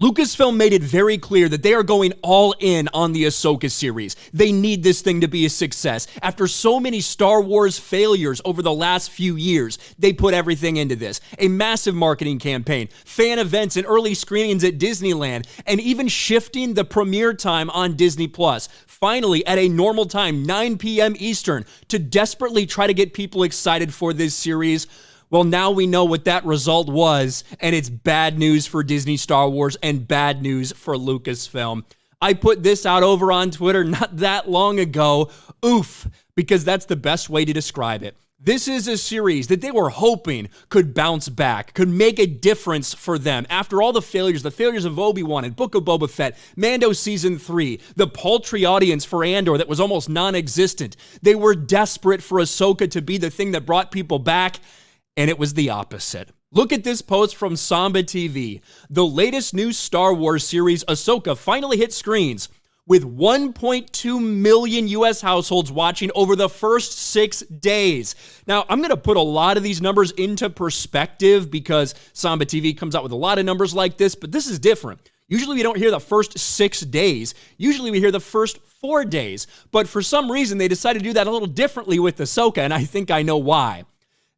Lucasfilm made it very clear that they are going all in on the Ahsoka series. They need this thing to be a success. After so many Star Wars failures over the last few years, they put everything into this. A massive marketing campaign, fan events and early screenings at Disneyland, and even shifting the premiere time on Disney+. Finally, at a normal time, 9 p.m. Eastern, to desperately try to get people excited for this series. Well, now we know what that result was, and it's bad news for Disney Star Wars and bad news for Lucasfilm. I put this out over on Twitter not that long ago. Oof, because that's the best way to describe it. This is a series that they were hoping could bounce back, could make a difference for them. After all the failures of Obi-Wan and Book of Boba Fett, Mando Season 3, the paltry audience for Andor that was almost non-existent, they were desperate for Ahsoka to be the thing that brought people back. And it was the opposite. Look at this post from Samba TV. The latest new Star Wars series, Ahsoka, finally hit screens with 1.2 million U.S. households watching over the first 6 days. Now, I'm going to put a lot of these numbers into perspective because Samba TV comes out with a lot of numbers like this, but this is different. Usually we don't hear the first 6 days. Usually we hear the first 4 days. But for some reason, they decided to do that a little differently with Ahsoka, and I think I know why.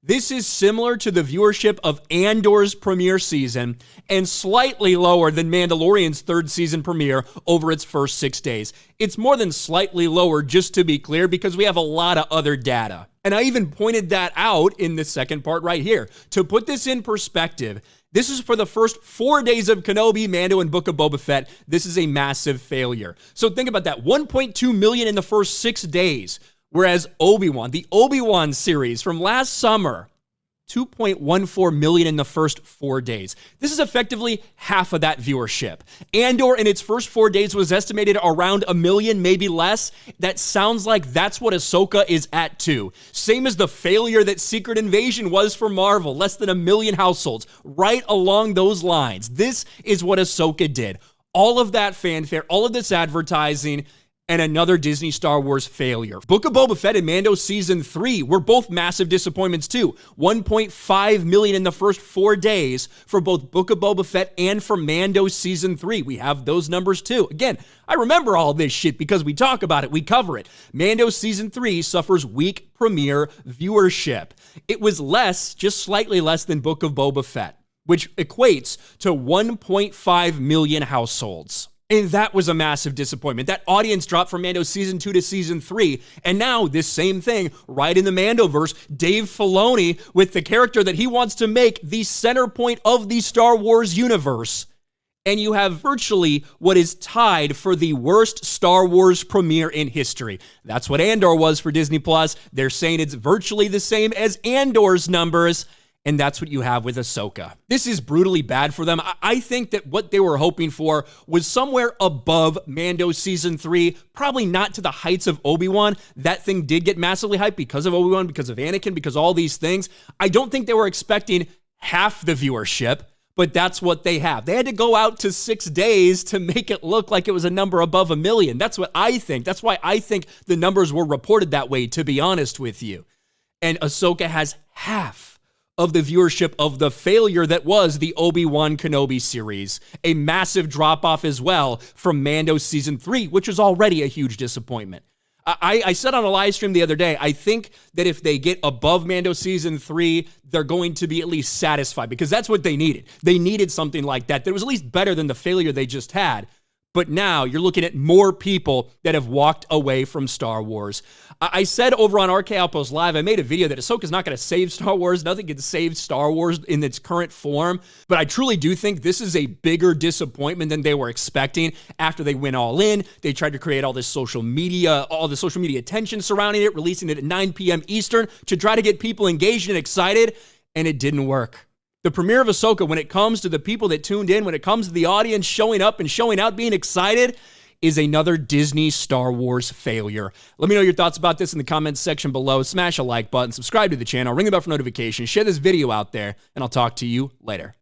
This is similar to the viewership of Andor's premiere season and slightly lower than Mandalorian's third season premiere over its first 6 days. It's more than slightly lower, just to be clear, because we have a lot of other data. And I even pointed that out in the second part right here. To put this in perspective, this is for the first 4 days of Kenobi, Mando, and Book of Boba Fett. This is a massive failure. So think about that, 1.2 million in the first 6 days. Whereas Obi-Wan, the Obi-Wan series from last summer, 2.14 million in the first 4 days. This is effectively half of that viewership. Andor in its first 4 days was estimated around 1 million, maybe less. That sounds like that's what Ahsoka is at too. Same as the failure that Secret Invasion was for Marvel, less than 1 million households. Right along those lines. This is what Ahsoka did. All of that fanfare, all of this advertising, and another Disney Star Wars failure. Book of Boba Fett and Mando Season 3 were both massive disappointments too. 1.5 million in the first 4 days for both Book of Boba Fett and for Mando Season 3. We have those numbers too. Again, I remember all this shit because we talk about it, we cover it. Mando Season 3 suffers weak premiere viewership. It was less, just slightly less than Book of Boba Fett, which equates to 1.5 million households. And that was a massive disappointment. That audience dropped from Mando Season 2 to Season 3. And now this same thing, right in the Mandoverse, Dave Filoni with the character that he wants to make the center point of the Star Wars universe. And you have virtually what is tied for the worst Star Wars premiere in history. That's what Andor was for Disney+. They're saying it's virtually the same as Andor's numbers. And that's what you have with Ahsoka. This is brutally bad for them. I think that what they were hoping for was somewhere above Mando Season 3, probably not to the heights of Obi-Wan. That thing did get massively hyped because of Obi-Wan, because of Anakin, because all these things. I don't think they were expecting half the viewership, but that's what they have. They had to go out to 6 days to make it look like it was a number above 1 million. That's what I think. That's why I think the numbers were reported that way, to be honest with you. And Ahsoka has half of the viewership of the failure that was the Obi-Wan Kenobi series. A massive drop-off as well from Mando Season 3, which was already a huge disappointment. I said on a live stream the other day, I think that if they get above Mando Season 3, they're going to be at least satisfied, because that's what they needed. They needed something like that that was at least better than the failure they just had. But now you're looking at more people that have walked away from Star Wars. I said over on RK Outpost Live, I made a video that Ahsoka's not going to save Star Wars. Nothing can save Star Wars in its current form. But I truly do think this is a bigger disappointment than they were expecting after they went all in. They tried to create all the social media attention surrounding it, releasing it at 9 p.m. Eastern to try to get people engaged and excited, and it didn't work. The premiere of Ahsoka, when it comes to the people that tuned in, when it comes to the audience showing up and showing out, being excited, is another Disney Star Wars failure. Let me know your thoughts about this in the comments section below. Smash a like button, subscribe to the channel, ring the bell for notifications, share this video out there, and I'll talk to you later.